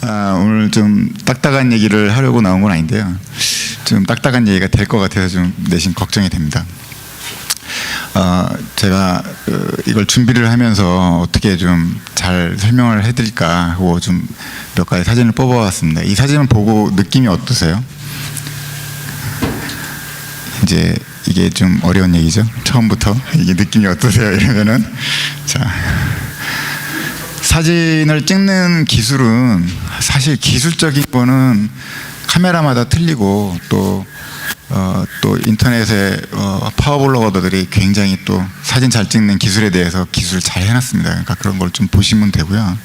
오늘 좀 딱딱한 얘기를 하려고 나온 건 아닌데요. 좀 딱딱한 얘기가 될 것 같아서 좀 내심 걱정이 됩니다. 제가 이걸 준비를 하면서 어떻게 좀 잘 설명을 해드릴까 하고 좀 몇 가지 사진을 뽑아왔습니다. 이 사진을 보고 느낌이 어떠세요? 이제 이게 좀 어려운 얘기죠. 처음부터 이게 느낌이 어떠세요? 이러면은 자. 사진을 찍는 기술은 사실 기술적인 거는 카메라마다 틀리고 또 인터넷에 파워블로거들이 굉장히 또 사진 잘 찍는 기술에 대해서 기술을 잘 해놨습니다. 그러니까 그런 걸 좀 보시면 되고요.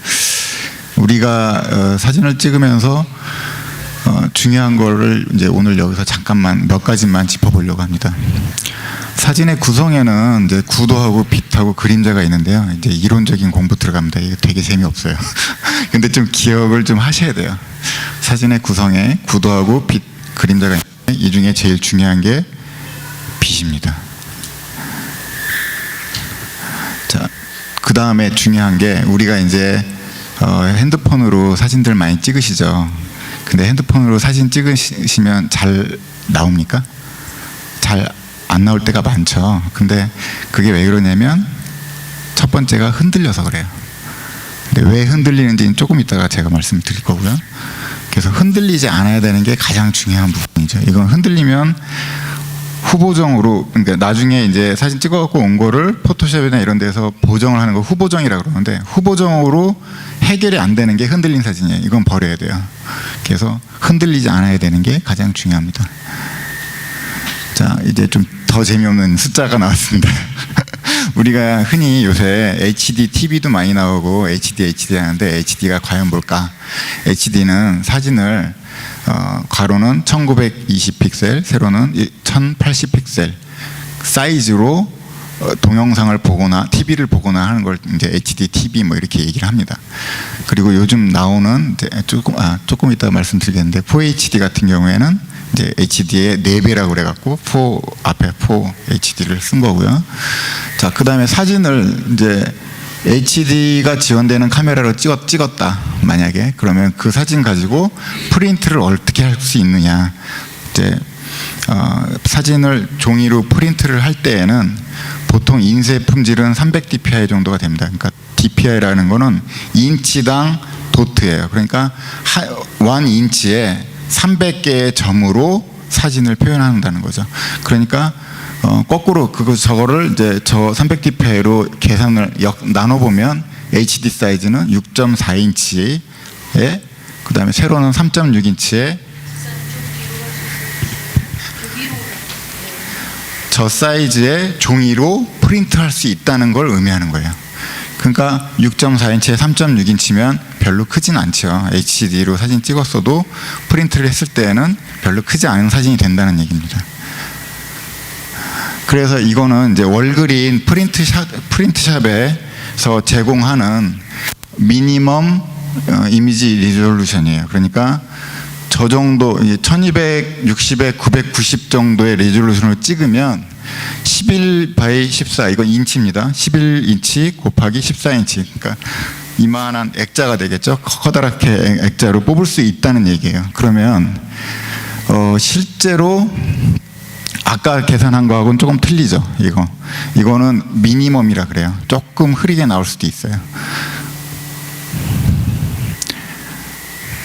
우리가 사진을 찍으면서 중요한 거를 이제 오늘 여기서 잠깐만 몇 가지만 짚어보려고 합니다. 사진의 구성에는 이제 구도하고 빛하고 그림자가 있는데요. 이제 이론적인 공부 들어갑니다. 이게 되게 재미없어요. 근데 좀 기억을 좀 하셔야 돼요. 사진의 구성에 구도하고 빛, 그림자가 있는데 이 중에 제일 중요한 게 빛입니다. 자, 그 다음에 중요한 게 우리가 이제 핸드폰으로 사진들 많이 찍으시죠. 근데 핸드폰으로 사진 찍으시면 잘 나옵니까? 잘 안 나올 때가 많죠. 근데 그게 왜 그러냐면 첫 번째가 흔들려서 그래요. 근데 왜 흔들리는지는 조금 이따가 제가 말씀드릴 거고요. 그래서 흔들리지 않아야 되는 게 가장 중요한 부분이죠. 이건 흔들리면 후보정으로, 그러니까 나중에 이제 사진 찍어갖고 온 거를 포토샵이나 이런 데서 보정을 하는 거 후보정이라고 그러는데, 후보정으로 해결이 안 되는 게 흔들린 사진이에요. 이건 버려야 돼요. 그래서 흔들리지 않아야 되는 게 가장 중요합니다. 자, 이제 좀 더 재미없는 숫자가 나왔습니다. 우리가 흔히 요새 HD TV도 많이 나오고 HD 하는데 HD가 과연 뭘까? HD는 사진을 괄호는 1920 픽셀, 세로는 1080 픽셀 사이즈로 동영상을 보거나 TV를 보거나 하는 걸 이제 HD TV 뭐 이렇게 얘기를 합니다. 그리고 요즘 나오는 이제 조금 이따 말씀드리겠는데 4HD 같은 경우에는 이제 HD의 4배라고 그래갖고 4 HD를 쓴 거고요. 자, 그 다음에 사진을 이제 HD가 지원되는 카메라로 찍었다. 만약에 그러면 그 사진 가지고 프린트를 어떻게 할 수 있느냐. 이제 사진을 종이로 프린트를 할 때에는 보통 인쇄 품질은 300 dpi 정도가 됩니다. 그러니까 dpi라는 거는 인치당 도트예요. 그러니까 1인치에 300개의 점으로 사진을 표현한다는 거죠. 그러니까 거꾸로 저거를 이제 저 300 dpi로 계산을 나눠보면 HD 사이즈는 6.4인치에 그 다음에 세로는 3.6인치에 저 사이즈의 종이로 프린트할 수 있다는 걸 의미하는 거예요. 그러니까 6.4인치에 3.6인치면 별로 크진 않죠. HD로 사진 찍었어도 프린트를 했을 때에는 별로 크지 않은 사진이 된다는 얘기입니다. 그래서 이거는 이제 월그린 프린트샵에서 제공하는 미니멈 이미지 리졸루션이에요. 그러니까 저 정도 1260에 990 정도의 리졸루션을 찍으면 11/14 이건 인치입니다. 11인치 곱하기 14인치, 그러니까 이만한 액자가 되겠죠. 커다랗게 액자로 뽑을 수 있다는 얘기예요. 그러면 실제로 아까 계산한 거하고는 조금 틀리죠. 이거는 미니멈이라 그래요. 조금 흐리게 나올 수도 있어요.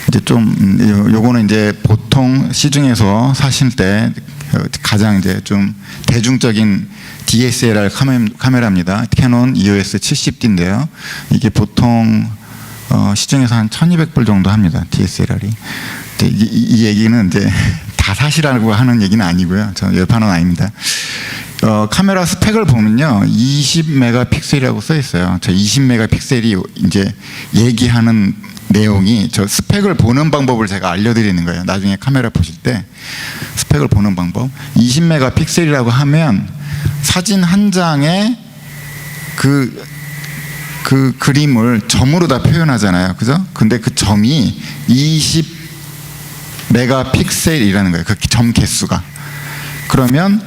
이제 요거는 이제 보통 시중에서 사실 때 가장 이제 좀 대중적인 DSLR 카메라입니다. 캐논 EOS 70D인데요. 이게 보통 시중에서 한 1200불 정도 합니다. DSLR이. 이 얘기는 이제 다 사시라고 하는 얘기는 아니고요. 저 열판은 아닙니다. 카메라 스펙을 보면요, 20메가픽셀이라고 써 있어요. 저 20메가픽셀이 이제 얘기하는 내용이 저 스펙을 보는 방법을 제가 알려드리는 거예요. 나중에 카메라 보실 때 스펙을 보는 방법. 20메가픽셀이라고 하면 사진 한 장에 그 그림을 점으로 다 표현하잖아요. 그죠? 근데 그 점이 20메가픽셀이라는 거예요. 그 점 개수가. 그러면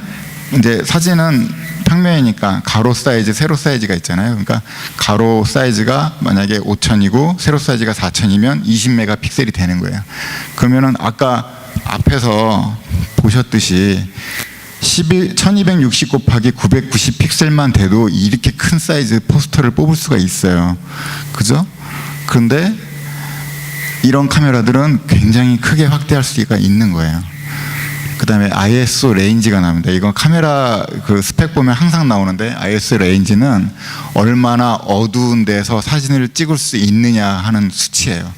이제 사진은 평면이니까 가로 사이즈, 세로 사이즈가 있잖아요. 그러니까 가로 사이즈가 만약에 5000이고 세로 사이즈가 4000이면 20메가픽셀이 되는 거예요. 그러면은 아까 앞에서 보셨듯이 1260 곱하기 990 픽셀만 돼도 이렇게 큰 사이즈 포스터를 뽑을 수가 있어요. 그죠? 그런데 이런 카메라들은 굉장히 크게 확대할 수가 있는 거예요. 그 다음에 ISO 레인지가 나옵니다. 이건 카메라 그 스펙 보면 항상 나오는데 ISO 레인지는 얼마나 어두운 데서 사진을 찍을 수 있느냐 하는 수치예요.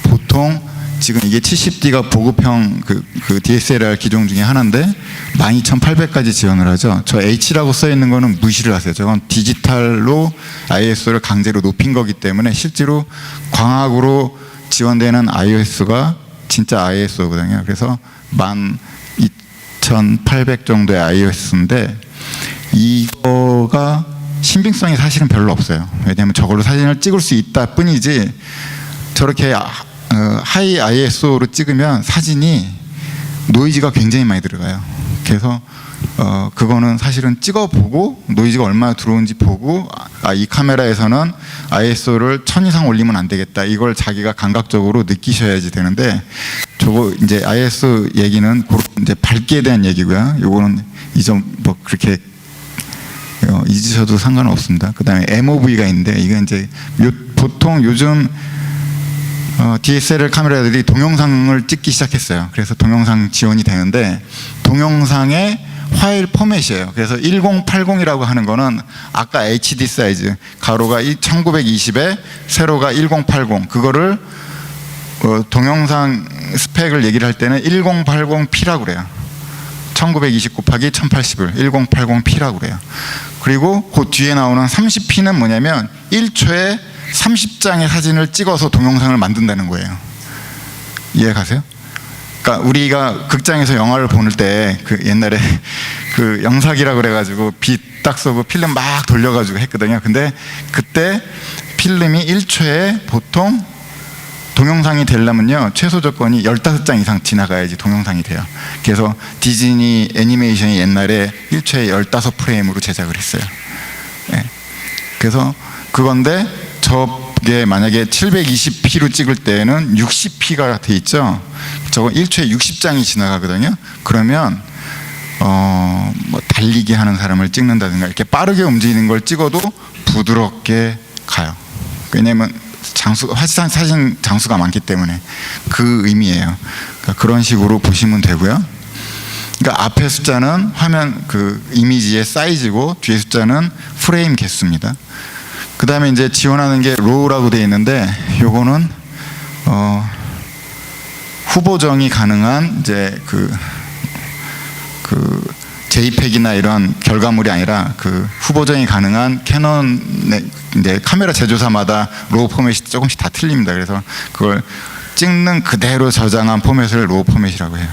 보통 지금 이게 70D가 보급형 그 DSLR 기종 중에 하나인데 12800까지 지원을 하죠. 저 H라고 써 있는 거는 무시를 하세요. 저건 디지털로 ISO를 강제로 높인 거기 때문에 실제로 광학으로 지원되는 ISO가 진짜 ISO거든요. 그래서 12800 정도의 ISO인데 이거가 신빙성이 사실은 별로 없어요. 왜냐하면 저걸로 사진을 찍을 수 있다 뿐이지 저렇게 하이 ISO로 찍으면 사진이 노이즈가 굉장히 많이 들어가요. 그래서 그거는 사실은 찍어보고 노이즈가 얼마나 들어오는지 보고 이 카메라에서는 ISO를 1000 이상 올리면 안 되겠다. 이걸 자기가 감각적으로 느끼셔야지 되는데 저거 이제 ISO 얘기는 이제 밝기에 대한 얘기고요. 요거는 이점 뭐 그렇게 잊으셔도 상관은 없습니다. 그 다음에 MOV가 있는데 이게 이제 보통 요즘 DSLR 카메라들이 동영상을 찍기 시작했어요. 그래서 동영상 지원이 되는데 동영상의 파일 포맷이에요. 그래서 1080이라고 하는 거는 아까 HD 사이즈 가로가 1920에 세로가 1080 그거를 동영상 스펙을 얘기를 할 때는 1080p라고 그래요. 1920 곱하기 1080을 1080p라고 그래요. 그리고 그 뒤에 나오는 30p는 뭐냐면 1초에 30장의 사진을 찍어서 동영상을 만든다는 거예요. 이해 가세요? 그러니까 우리가 극장에서 영화를 보는 때 그 옛날에 그 영사기라 그래가지고 빛 딱 쏘고 필름 막 돌려가지고 했거든요. 근데 그때 필름이 1초에 보통 동영상이 되려면요 최소 조건이 15장 이상 지나가야지 동영상이 돼요. 그래서 디즈니 애니메이션이 옛날에 1초에 15프레임으로 제작을 했어요. 네. 그래서 그건데 저게 만약에 720p로 찍을 때는 60p가 돼 있죠. 저거 1초에 60장이 지나가거든요. 그러면 뭐 달리기 하는 사람을 찍는다든가 이렇게 빠르게 움직이는 걸 찍어도 부드럽게 가요. 왜냐면 사진 장수가 많기 때문에 그 의미예요. 그러니까 그런 식으로 보시면 되고요. 그러니까 앞에 숫자는 화면 그 이미지의 사이즈고 뒤에 숫자는 프레임 개수입니다. 그 다음에 이제 지원하는 게 로우라고 되어 있는데 요거는 후보정이 가능한 이제 그 JPEG이나 이런 결과물이 아니라 그 후보정이 가능한 캐논의 이제 카메라 제조사마다 로우 포맷이 조금씩 다 틀립니다. 그래서 그걸 찍는 그대로 저장한 포맷을 로우 포맷이라고 해요.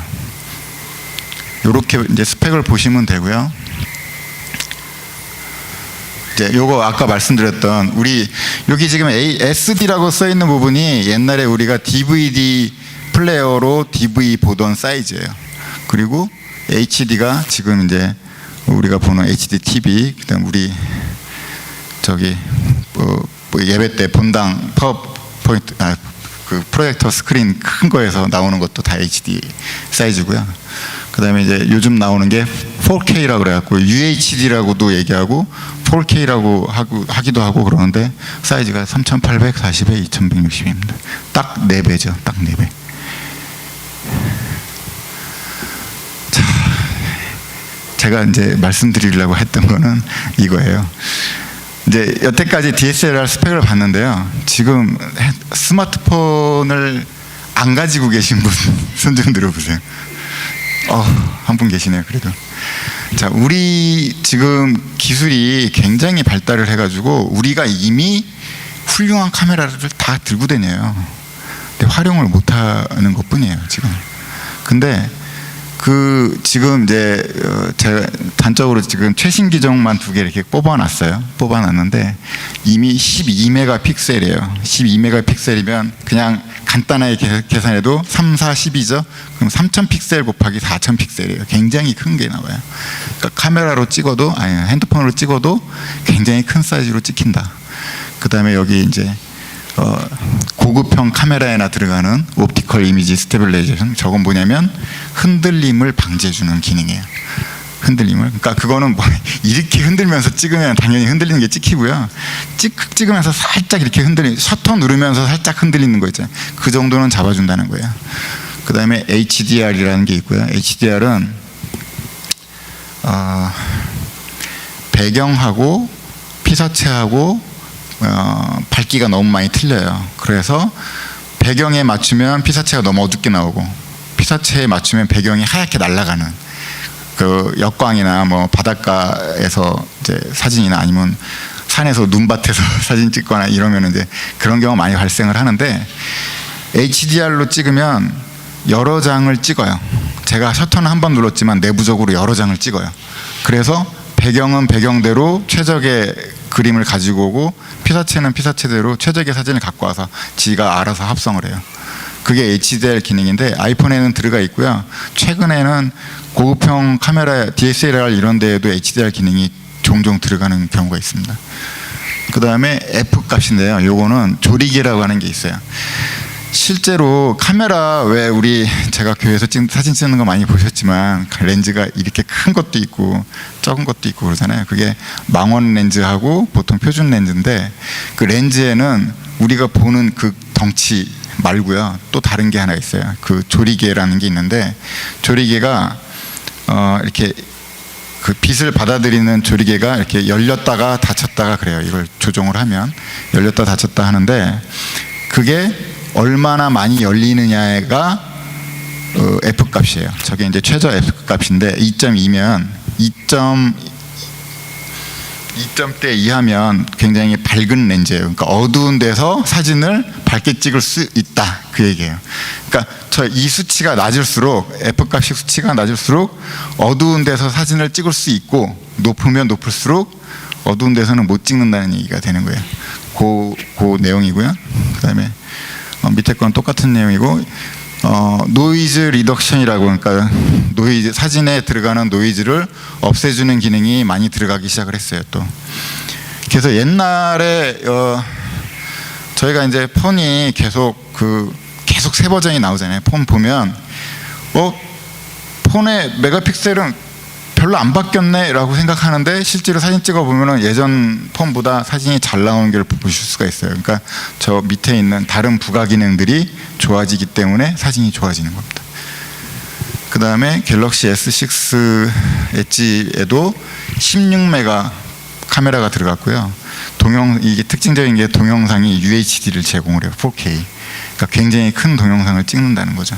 요렇게 이제 스펙을 보시면 되고요. 이제 요거 아까 말씀드렸던 우리 여기 지금 SD라고 써 있는 부분이 옛날에 우리가 DVD 플레이어로 DV 보던 사이즈예요. 그리고 HD가 지금 이제 우리가 보는 HD TV, 그다음 우리 저기 뭐 예배 때 본당 파워포인트 그 프로젝터 스크린 큰 거에서 나오는 것도 다 HD 사이즈고요. 그다음에 이제 요즘 나오는 게 4K라고 그래갖고 UHD라고도 얘기하고 4K라고 하기도 하고 그러는데 사이즈가 3840에 2160입니다. 딱 4배죠. 딱 4배. 자, 제가 이제 말씀드리려고 했던 거는 이거예요. 이제 여태까지 DSLR 스펙을 봤는데요. 지금 스마트폰을 안 가지고 계신 분 손 좀 들어보세요. 한 분 계시네요. 그래도 자, 우리 지금 기술이 굉장히 발달을 해가지고 우리가 이미 훌륭한 카메라를 다 들고 다녀요. 근데 활용을 못하는 것뿐이에요 지금. 근데 그 지금 이제 제가 단적으로 지금 최신 기종만 2개 이렇게 뽑아놨어요. 뽑아놨는데 이미 12메가픽셀이에요. 12메가픽셀이면 그냥 간단하게 계산해도 3, 4, 12죠. 그럼 3000 픽셀 곱하기 4000 픽셀이에요. 굉장히 큰 게 나와요. 그러니까 카메라로 찍어도, 아니 핸드폰으로 찍어도 굉장히 큰 사이즈로 찍힌다. 그 다음에 여기 이제 고급형 카메라에나 들어가는 옵티컬 이미지 스테빌라이제이션. 저건 뭐냐면 흔들림을 방지해주는 기능이에요. 흔들림을. 그러니까 그거는 뭐 이렇게 흔들면서 찍으면 당연히 흔들리는 게 찍히고요. 찍으면서 살짝 이렇게 셔터 누르면서 살짝 흔들리는 거 있잖아요. 그 정도는 잡아준다는 거예요. 그 다음에 HDR이라는 게 있고요. HDR은 배경하고 피사체하고 밝기가 너무 많이 틀려요. 그래서 배경에 맞추면 피사체가 너무 어둡게 나오고 피사체에 맞추면 배경이 하얗게 날아가는 그 역광이나 뭐 바닷가에서 이제 사진이나 아니면 산에서 눈밭에서 사진 찍거나 이러면 이제 그런 경우 많이 발생을 하는데 HDR로 찍으면 여러 장을 찍어요. 제가 셔터는 한 번 눌렀지만 내부적으로 여러 장을 찍어요. 그래서 배경은 배경대로 최적의 그림을 가지고 오고 피사체는 피사체대로 최적의 사진을 갖고 와서 지가 알아서 합성을 해요. 그게 HDR 기능인데 아이폰에는 들어가 있고요. 최근에는 고급형 카메라 DSLR 이런 데에도 HDR 기능이 종종 들어가는 경우가 있습니다. 그 다음에 F 값인데요. 요거는 조리개라고 하는 게 있어요. 실제로 카메라 왜 제가 교회에서 사진 찍는 거 많이 보셨지만 렌즈가 이렇게 큰 것도 있고 적은 것도 있고 그러잖아요. 그게 망원 렌즈하고 보통 표준 렌즈인데 그 렌즈에는 우리가 보는 그 덩치 말고요. 또 다른 게 하나 있어요. 그 조리개라는 게 있는데 조리개가 이렇게 그 빛을 받아들이는 조리개가 이렇게 열렸다가 닫혔다가 그래요. 이걸 조정을 하면 열렸다 닫혔다 하는데 그게 얼마나 많이 열리느냐가 F 값이에요. 저게 이제 최저 F 값인데 2.2면 2점대 이하면 굉장히 밝은 렌즈예요. 그러니까 어두운 데서 사진을 밝게 찍을 수 있다 그 얘기예요. 그러니까 이 수치가 낮을수록 F 값이 수치가 낮을수록 어두운 데서 사진을 찍을 수 있고 높으면 높을수록 어두운 데서는 못 찍는다는 얘기가 되는 거예요. 그 내용이고요. 그다음에 밑에 건 똑같은 내용이고 노이즈 리덕션이라고 그러니까 노이즈 사진에 들어가는 노이즈를 없애주는 기능이 많이 들어가기 시작을 했어요. 또 그래서 옛날에 저희가 이제 폰이 계속 새 버전이 나오잖아요. 폰 보면 폰의 메가픽셀은 별로 안 바뀌었네라고 생각하는데 실제로 사진 찍어 보면은 예전 폰보다 사진이 잘 나오는 걸 보실 수가 있어요. 그러니까 저 밑에 있는 다른 부가 기능들이 좋아지기 때문에 사진이 좋아지는 겁니다. 그 다음에 갤럭시 S6 엣지에도 16메가 카메라가 들어갔고요. 이게 특징적인 게 동영상이 UHD를 제공을 해요. 4K. 그러니까 굉장히 큰 동영상을 찍는다는 거죠.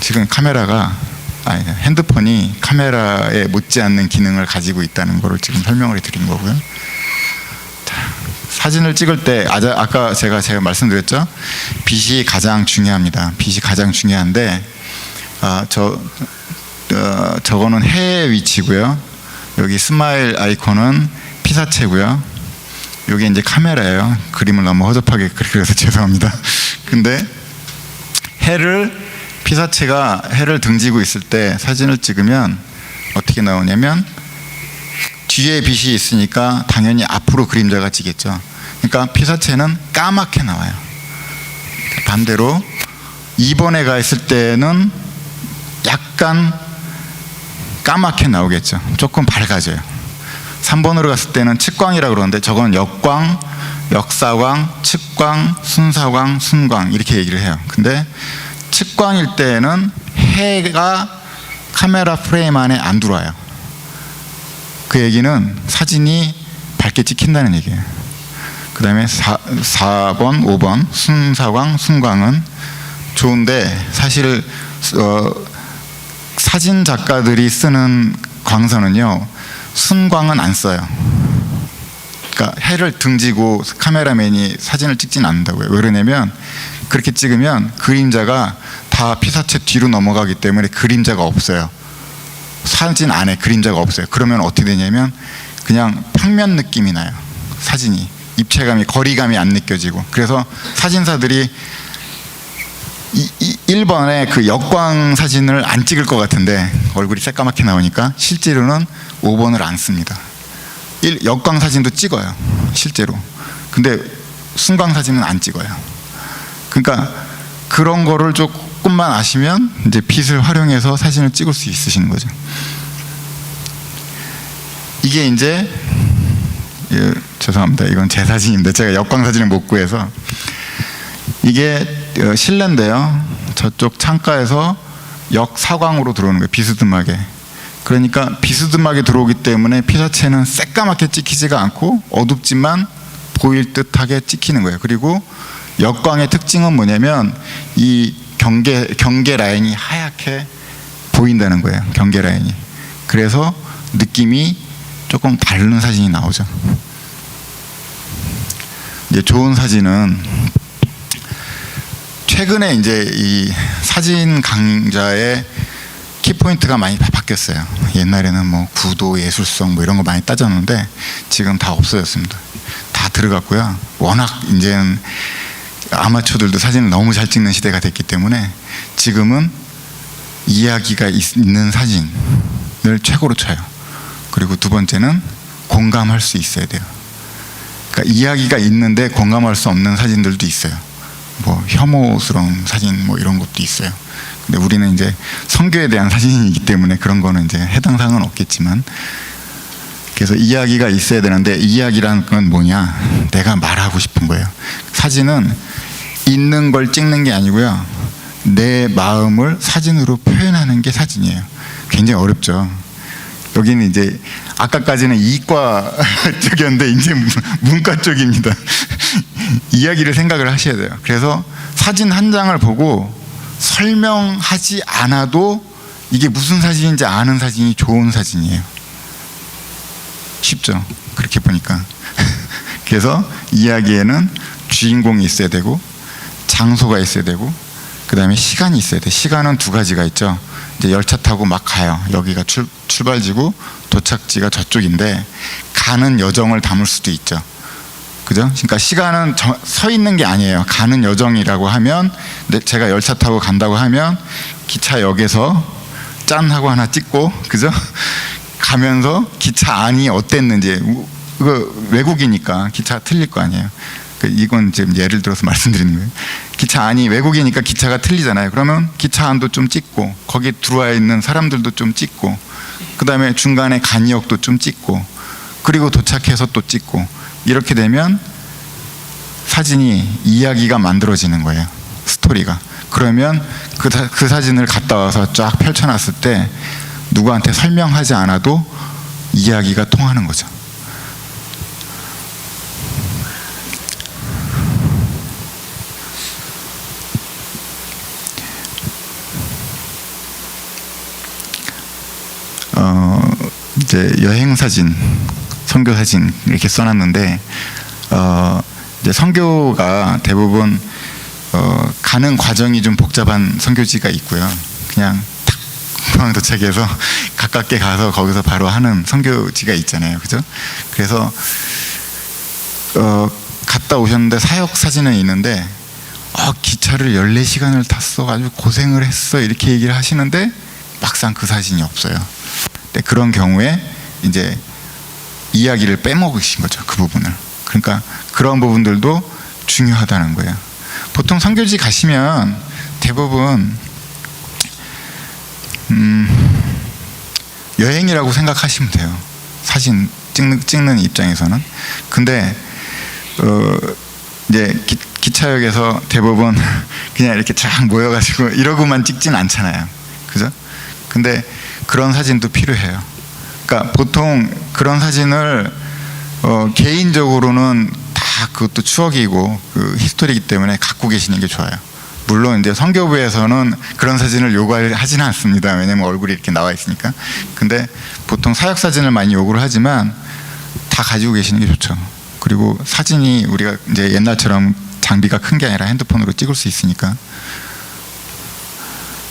지금 핸드폰이 카메라에 못지않는 기능을 가지고 있다는 것을 지금 설명을 드린 거고요. 자, 사진을 찍을 때 아까 제가 말씀드렸죠. 빛이 가장 중요합니다. 빛이 가장 중요한데 저거는 해의 위치고요. 여기 스마일 아이콘은 피사체고요. 여기 이제 카메라예요. 그림을 너무 허접하게 그려서 죄송합니다. 근데 피사체가 해를 등지고 있을 때 사진을 찍으면 어떻게 나오냐면 뒤에 빛이 있으니까 당연히 앞으로 그림자가 지겠죠. 그러니까 피사체는 까맣게 나와요. 반대로 2번에 가 있을 때는 약간 까맣게 나오겠죠. 조금 밝아져요. 3번으로 갔을 때는 측광이라고 그러는데 저건 역광, 역사광, 측광, 순사광, 순광 이렇게 얘기를 해요. 근데 측광일 때는 해가 카메라 프레임 안에 안 들어와요. 그 얘기는 사진이 밝게 찍힌다는 얘기예요. 그 다음에 4번, 5번 순사광, 순광은 좋은데 사실 사진 작가들이 쓰는 광선은요 순광은 안 써요. 그러니까 해를 등지고 카메라맨이 사진을 찍지는 않는다고요. 왜 그러냐면 그렇게 찍으면 그림자가 다 피사체 뒤로 넘어가기 때문에 그림자가 없어요. 사진 안에 그림자가 없어요. 그러면 어떻게 되냐면 그냥 평면 느낌이 나요. 사진이 입체감이 거리감이 안 느껴지고 그래서 사진사들이 1번에 그 역광 사진을 안 찍을 것 같은데 얼굴이 새까맣게 나오니까 실제로는 5번을 안 씁니다. 역광 사진도 찍어요, 실제로. 근데 순광 사진은 안 찍어요. 그러니까 그런 거를 조금만 아시면 이제 빛을 활용해서 사진을 찍을 수 있으시는 거죠. 이게 이제 죄송합니다. 이건 제 사진인데 제가 역광 사진을 못 구해서. 이게 실내인데요. 저쪽 창가에서 역사광으로 들어오는 거예요. 비스듬하게. 그러니까 비스듬하게 들어오기 때문에 피 자체는 새까맣게 찍히지가 않고 어둡지만 보일 듯하게 찍히는 거예요. 그리고 역광의 특징은 뭐냐면 이 경계 라인이 하얗게 보인다는 거예요. 경계 라인이. 그래서 느낌이 조금 다른 사진이 나오죠. 이제 좋은 사진은 최근에 이제 이 사진 강좌의 키포인트가 많이 바뀌었어요. 옛날에는 뭐 구도, 예술성 뭐 이런 거 많이 따졌는데 지금 다 없어졌습니다. 다 들어갔고요. 워낙 이제는 아마추어들도 사진을 너무 잘 찍는 시대가 됐기 때문에 지금은 이야기가 있는 사진을 최고로 쳐요. 그리고 두 번째는 공감할 수 있어야 돼요. 그러니까 이야기가 있는데 공감할 수 없는 사진들도 있어요. 뭐 혐오스러운 사진 뭐 이런 것도 있어요. 근데 우리는 이제 선교에 대한 사진이기 때문에 그런 거는 이제 해당 사항은 없겠지만, 그래서 이야기가 있어야 되는데 이야기라는 건 뭐냐? 내가 말하고 싶은 거예요. 사진은 있는 걸 찍는 게 아니고요. 내 마음을 사진으로 표현하는 게 사진이에요. 굉장히 어렵죠. 여기는 이제 아까까지는 이과 쪽이었는데 이제 문과 쪽입니다. 이야기를 생각을 하셔야 돼요. 그래서 사진 한 장을 보고 설명하지 않아도 이게 무슨 사진인지 아는 사진이 좋은 사진이에요. 쉽죠? 그렇게 보니까. 그래서 이야기에는 주인공이 있어야 되고 장소가 있어야 되고 그 다음에 시간이 있어야 돼. 시간은 두 가지가 있죠. 이제 열차 타고 막 가요. 여기가 출발지고 도착지가 저쪽인데 가는 여정을 담을 수도 있죠. 그죠? 그러니까 시간은 서 있는 게 아니에요. 가는 여정이라고 하면, 제가 열차 타고 간다고 하면 기차역에서 짠 하고 하나 찍고, 그죠? 가면서 기차 안이 어땠는지, 그 외국이니까 기차가 틀릴 거 아니에요. 이건 지금 예를 들어서 말씀드리는 거예요. 기차 안이 외국이니까 기차가 틀리잖아요. 그러면 기차 안도 좀 찍고 거기 들어와 있는 사람들도 좀 찍고 그 다음에 중간에 간이역도 좀 찍고 그리고 도착해서 또 찍고, 이렇게 되면 사진이 이야기가 만들어지는 거예요. 스토리가. 그러면 그 사진을 갖다 와서 쫙 펼쳐놨을 때 누구한테 설명하지 않아도 이야기가 통하는 거죠. 이제 여행 사진, 선교 사진 이렇게 써놨는데, 이제 선교가 대부분 가는 과정이 좀 복잡한 선교지가 있고요. 그냥 탁 공항 도착해서 가깝게 가서 거기서 바로 하는 선교지가 있잖아요, 그죠? 그래서 갔다 오셨는데 사역 사진은 있는데 기차를 14시간을 탔어, 아주 고생을 했어, 이렇게 얘기를 하시는데 막상 그 사진이 없어요. 그런 경우에 이제 이야기를 빼먹으신 거죠, 그 부분을. 그러니까 그런 부분들도 중요하다는 거예요. 보통 선교지 가시면 대부분 여행이라고 생각하시면 돼요. 사진 찍는 입장에서는. 근데 이제 기차역에서 대부분 그냥 이렇게 쫙 모여가지고 이러고만 찍진 않잖아요, 그죠? 근데 그런 사진도 필요해요. 그러니까 보통 그런 사진을 개인적으로는 다 그것도 추억이고 그 히스토리이기 때문에 갖고 계시는 게 좋아요. 물론 이제 선교부에서는 그런 사진을 요구하지는 않습니다. 왜냐면 얼굴이 이렇게 나와 있으니까. 근데 보통 사역 사진을 많이 요구를 하지만 다 가지고 계시는 게 좋죠. 그리고 사진이 우리가 이제 옛날처럼 장비가 큰 게 아니라 핸드폰으로 찍을 수 있으니까.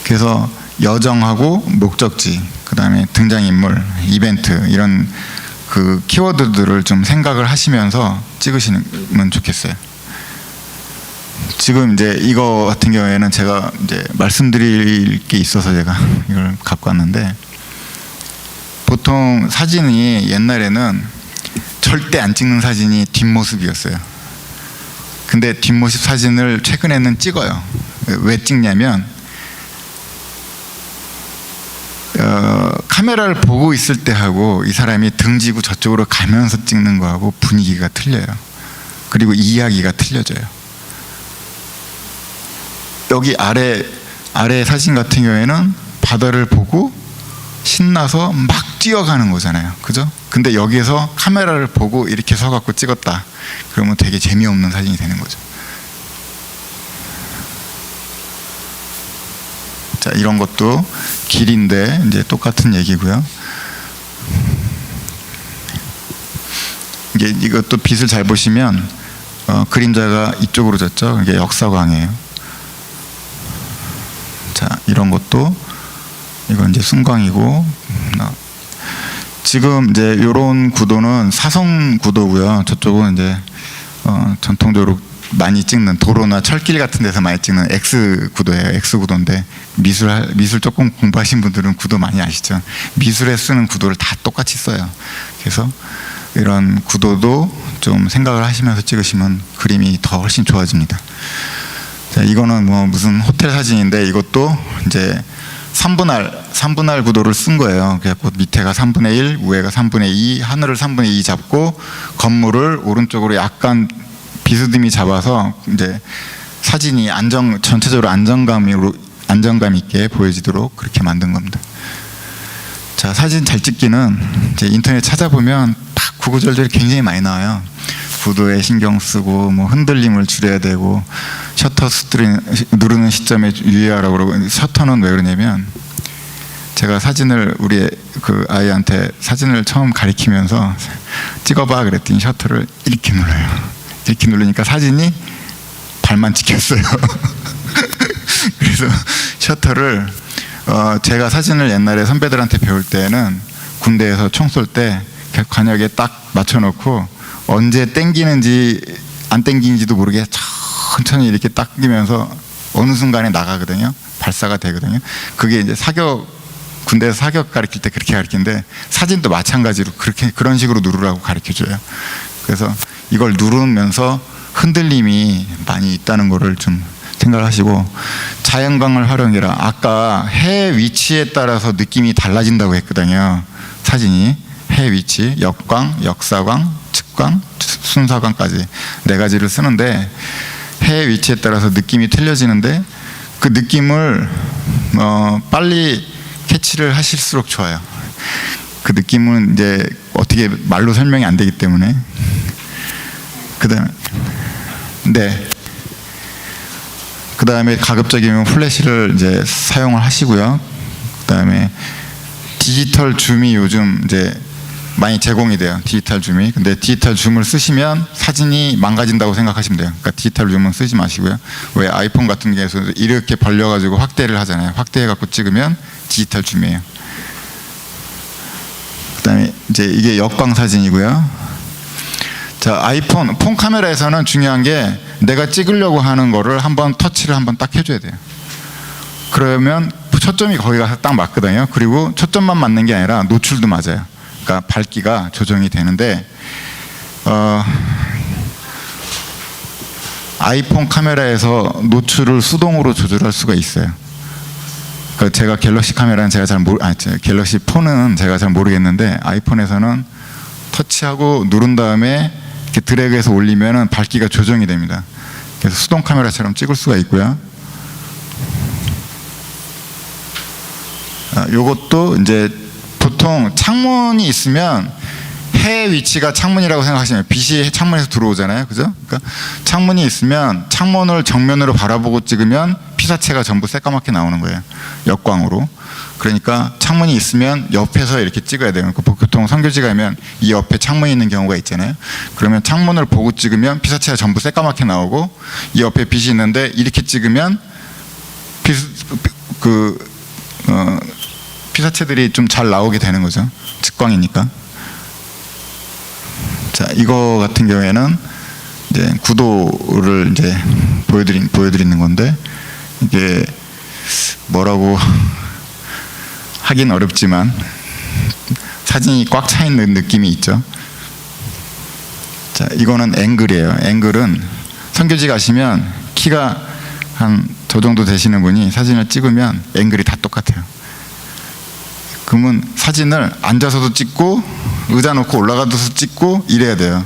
그래서 여정하고 목적지, 그 다음에 등장인물, 이벤트, 이런 그 키워드들을 좀 생각을 하시면서 찍으시면 좋겠어요. 지금 이제 이거 같은 경우에는 제가 이제 말씀드릴 게 있어서 제가 이걸 갖고 왔는데, 보통 사진이 옛날에는 절대 안 찍는 사진이 뒷모습이었어요. 근데 뒷모습 사진을 최근에는 찍어요. 왜 찍냐면 카메라를 보고 있을 때 하고 이 사람이 등지고 저쪽으로 가면서 찍는 거하고 분위기가 틀려요. 그리고 이야기가 틀려져요. 여기 아래 사진 같은 경우에는 바다를 보고 신나서 막 뛰어가는 거잖아요. 그죠? 근데 여기에서 카메라를 보고 이렇게 서갖고 찍었다. 그러면 되게 재미없는 사진이 되는 거죠. 자, 이런 것도 길인데 이제 똑같은 얘기고요. 이것도 빛을 잘 보시면 그림자가 이쪽으로 졌죠. 이게 역사광이에요. 자, 이런 것도 이건 이제 순광이고, 지금 이제 이런 구도는 사성 구도고요. 저쪽은 이제 전통적으로 많이 찍는 도로나 철길 같은 데서 많이 찍는 X 구도예요. X 구도인데 미술 조금 공부하신 분들은 구도 많이 아시죠? 미술에 쓰는 구도를 다 똑같이 써요. 그래서 이런 구도도 좀 생각을 하시면서 찍으시면 그림이 더 훨씬 좋아집니다. 자, 이거는 뭐 무슨 호텔 사진인데 이것도 이제 3분할 구도를 쓴 거예요. 그래서 밑에가 3분의 1, 위에가 3분의 2, 하늘을 3분의 2 잡고 건물을 오른쪽으로 약간 비스듬히 잡아서 이제 사진이 전체적으로 안정감 있게 보여지도록 그렇게 만든 겁니다. 자, 사진 잘 찍기는 이제 인터넷 찾아보면 막 구구절절이 굉장히 많이 나와요. 구도에 신경 쓰고 뭐 흔들림을 줄여야 되고 셔터 누르는 시점에 유의하라고 그러고, 셔터는 왜 그러냐면 제가 사진을 우리 그 아이한테 사진을 처음 가리키면서 찍어봐 그랬더니 셔터를 이렇게 눌러요. 이렇게 누르니까 사진이 발만 찍혔어요. 그래서 셔터를 제가 사진을 옛날에 선배들한테 배울 때는 군대에서 총 쏠 때 관역에 딱 맞춰놓고 언제 땡기는지 안 땡기는지도 모르게 천천히 이렇게 딱 끼면서 어느 순간에 나가거든요. 발사가 되거든요. 그게 이제 군대에서 사격 가르칠 때 그렇게 가르치는데 사진도 마찬가지로 그런 식으로 누르라고 가르쳐줘요. 그래서 이걸 누르면서 흔들림이 많이 있다는 거를 좀 생각을 하시고, 자연광을 활용해라. 아까 해 위치에 따라서 느낌이 달라진다고 했거든요. 사진이 해 위치, 역광, 역사광, 측광, 순사광까지 4가지를 쓰는데 해 위치에 따라서 느낌이 틀려지는데 그 느낌을 빨리 캐치를 하실수록 좋아요. 그 느낌은 이제 어떻게 말로 설명이 안 되기 때문에. 그다음에 가급적이면 플래시를 이제 사용을 하시고요. 그다음에 디지털 줌이 요즘 이제 많이 제공이 돼요. 디지털 줌이. 근데 디지털 줌을 쓰시면 사진이 망가진다고 생각하시면 돼요. 그러니까 디지털 줌은 쓰지 마시고요. 왜 아이폰 같은 경우에서 이렇게 벌려가지고 확대를 하잖아요. 확대해갖고 찍으면 디지털 줌이에요. 그다음에 이제 이게 역광 사진이고요. 자, 폰 카메라에서는 중요한 게 내가 찍으려고 하는 거를 터치를 한번 딱 해줘야 돼요. 그러면 초점이 거기 가서 딱 맞거든요. 그리고 초점만 맞는 게 아니라 노출도 맞아요. 그러니까 밝기가 조정이 되는데 아이폰 카메라에서 노출을 수동으로 조절할 수가 있어요. 그러니까 제가 갤럭시 카메라는 갤럭시 폰은 제가 잘 모르겠는데 아이폰에서는 터치하고 누른 다음에 이렇게 드래그해서 올리면은 밝기가 조정이 됩니다. 그래서 수동 카메라처럼 찍을 수가 있고요. 요것도 이제 보통 창문이 있으면 해 위치가 창문이라고 생각하시면 빛이 창문에서 들어오잖아요. 그죠? 그러니까 창문이 있으면 창문을 정면으로 바라보고 찍으면 피사체가 전부 새까맣게 나오는 거예요. 역광으로. 그러니까 창문이 있으면 옆에서 이렇게 찍어야 돼요. 보통 선교지 가면 이 옆에 창문이 있는 경우가 있잖아요. 그러면 창문을 보고 찍으면 피사체가 전부 새까맣게 나오고, 이 옆에 빛이 있는데 이렇게 찍으면 피사체들이 좀 잘 나오게 되는 거죠. 측광이니까. 자, 이거 같은 경우에는 이제 구도를 이제 보여드리는 건데, 이게 뭐라고 하긴 어렵지만 사진이 꽉 차 있는 느낌이 있죠. 자, 이거는 앵글이에요. 앵글은 선교지 가시면 키가 한 저 정도 되시는 분이 사진을 찍으면 앵글이 다 똑같아요. 그러면 사진을 앉아서도 찍고 의자 놓고 올라가서 찍고 이래야 돼요.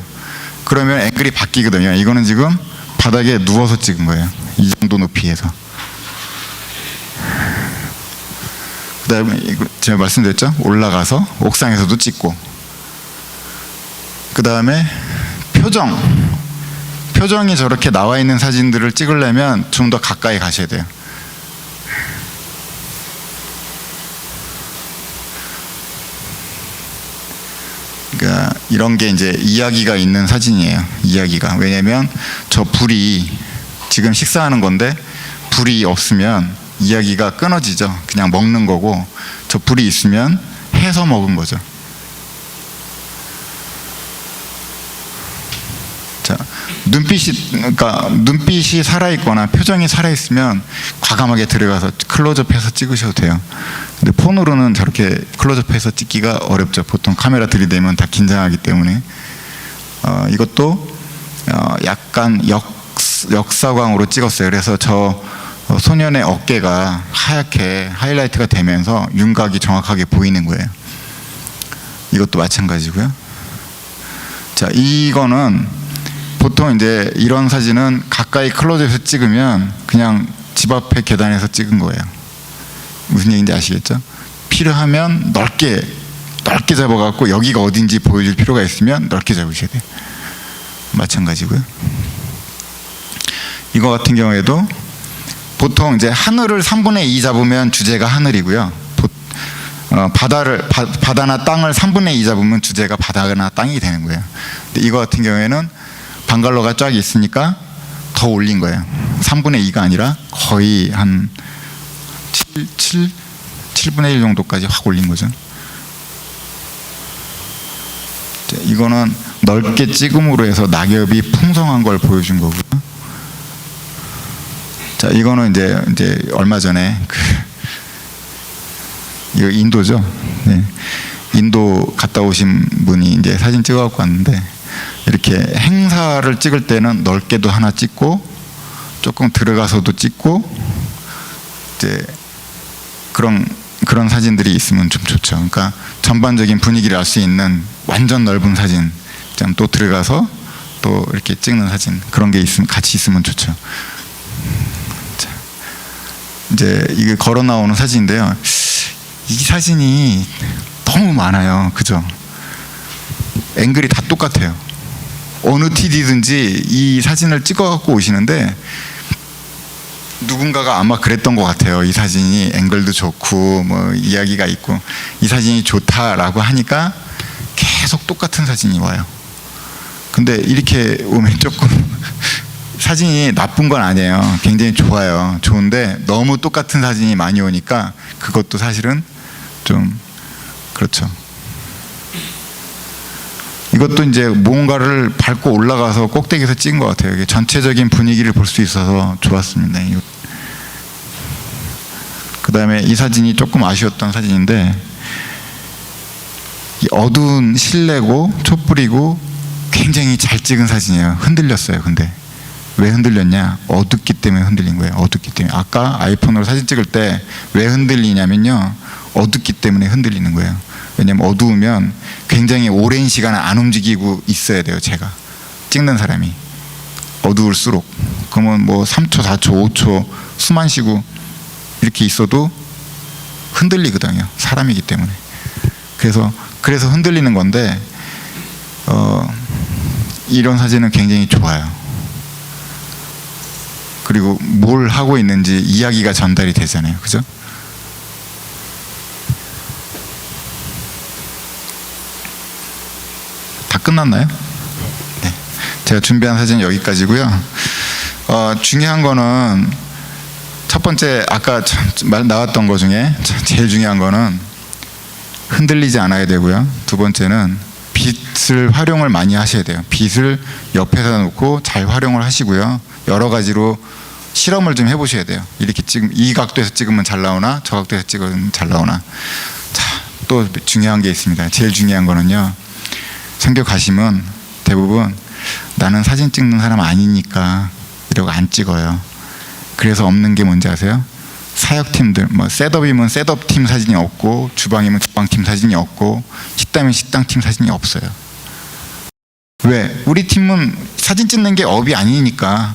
그러면 앵글이 바뀌거든요. 이거는 지금 바닥에 누워서 찍은 거예요. 이 정도 높이에서. 그 다음에 제가 말씀드렸죠? 올라가서 옥상에서도 찍고. 그 다음에 표정이 저렇게 나와 있는 사진들을 찍으려면 좀 더 가까이 가셔야 돼요. 그러니까 이런 게 이제 이야기가 있는 사진이에요. 이야기가. 왜냐면 저 불이 지금 식사하는 건데 불이 없으면 이야기가 끊어지죠. 그냥 먹는 거고, 저 불이 있으면 해서 먹은 거죠. 자, 눈빛이 살아있거나 표정이 살아있으면 과감하게 들어가서 클로즈업해서 찍으셔도 돼요. 근데 폰으로는 저렇게 클로즈업해서 찍기가 어렵죠. 보통 카메라 들이대면 다 긴장하기 때문에. 이것도 약간 역사광으로 찍었어요. 그래서 저 소년의 어깨가 하얗게 하이라이트가 되면서 윤곽이 정확하게 보이는 거예요. 이것도 마찬가지고요. 자, 이거는 보통 이제 이런 사진은 가까이 클로즈에서 찍으면 그냥 집 앞에 계단에서 찍은 거예요. 무슨 얘기인지 아시겠죠? 필요하면 넓게 잡아갖고 여기가 어딘지 보여줄 필요가 있으면 넓게 잡으셔야 돼요. 마찬가지고요. 이거 같은 경우에도 보통 이제 하늘을 3분의 2 잡으면 주제가 하늘이고요. 바다나 땅을 3분의 2 잡으면 주제가 바다나 땅이 되는 거예요. 근데 이거 같은 경우에는 방갈로가 쫙 있으니까 더 올린 거예요. 3분의 2가 아니라 거의 한 7분의 1 정도까지 확 올린 거죠. 이거는 넓게 찍음으로 해서 낙엽이 풍성한 걸 보여준 거고요. 자, 이거는 이제 얼마 전에 이거 인도죠. 네. 인도 갔다 오신 분이 이제 사진 찍어갖고 왔는데, 이렇게 행사를 찍을 때는 넓게도 하나 찍고 조금 들어가서도 찍고 이제 그런 사진들이 있으면 좀 좋죠. 그러니까 전반적인 분위기를 알 수 있는 완전 넓은 사진, 또 들어가서 또 이렇게 찍는 사진, 그런 게 같이 있으면 좋죠. 자, 이제 이게 걸어 나오는 사진인데요. 이 사진이 너무 많아요. 그죠? 앵글이 다 똑같아요. 어느 TD든지 이 사진을 찍어 갖고 오시는데, 누군가가 아마 그랬던 것 같아요. 이 사진이 앵글도 좋고 뭐 이야기가 있고 이 사진이 좋다라고 하니까 계속 똑같은 사진이 와요. 근데 이렇게 오면 조금 사진이 나쁜 건 아니에요. 굉장히 좋아요. 좋은데 너무 똑같은 사진이 많이 오니까 그것도 사실은 좀 그렇죠. 이것도 이제 뭔가를 밟고 올라가서 꼭대기에서 찍은 것 같아요. 이게 전체적인 분위기를 볼 수 있어서 좋았습니다. 그 다음에 이 사진이 조금 아쉬웠던 사진인데, 어두운 실내고 촛불이고 굉장히 잘 찍은 사진이에요. 흔들렸어요. 근데 왜 흔들렸냐? 어둡기 때문에 흔들린 거예요. 어둡기 때문에. 아까 아이폰으로 사진 찍을 때 왜 흔들리냐면요, 어둡기 때문에 흔들리는 거예요. 왜냐면 어두우면 굉장히 오랜 시간 안 움직이고 있어야 돼요. 제가 찍는 사람이 어두울수록. 그러면 뭐 3초, 4초, 5초 숨 안 쉬고 이렇게 있어도 흔들리거든요. 사람이기 때문에. 그래서 흔들리는 건데, 이런 사진은 굉장히 좋아요. 그리고 뭘 하고 있는지 이야기가 전달이 되잖아요. 그죠? 끝났나요? 네. 제가 준비한 사진은 여기까지고요. 중요한 거는 첫 번째 아까 나왔던 거 중에 제일 중요한 거는 흔들리지 않아야 되고요. 두 번째는 빛 빛을 활용을 많이 하셔야 돼요. 빛을 옆에다 놓고 잘 활용을 하시고요. 여러 가지로 실험을 좀 해보셔야 돼요. 이렇게 지금 이 각도에서 찍으면 잘 나오나 저 각도에서 찍으면 잘 나오나. 자, 또 중요한 게 있습니다. 제일 중요한 거는요. 선교 가시면 대부분 나는 사진 찍는 사람 아니니까 이러고 안 찍어요. 그래서 없는 게 뭔지 아세요? 사역팀들, 뭐 셋업이면 셋업팀 사진이 없고, 주방이면 주방팀 사진이 없고, 식당이면 식당팀 사진이 없어요. 왜? 우리 팀은 사진 찍는 게 업이 아니니까,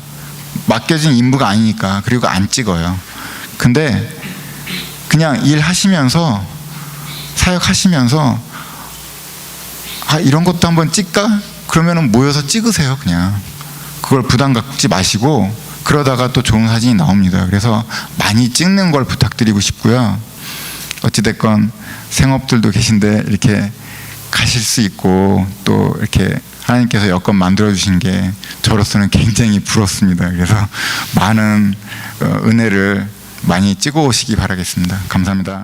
맡겨진 임무가 아니니까. 그리고 안 찍어요. 근데 그냥 일하시면서, 사역하시면서 아, 이런 것도 한번 찍까? 그러면은 모여서 찍으세요. 그냥 그걸 부담 갖지 마시고, 그러다가 또 좋은 사진이 나옵니다. 그래서 많이 찍는 걸 부탁드리고 싶고요. 어찌됐건 생업들도 계신데 이렇게 가실 수 있고, 또 이렇게 하나님께서 여건 만들어 주신 게 저로서는 굉장히 부럽습니다. 그래서 많은 은혜를 많이 찍어 오시기 바라겠습니다. 감사합니다.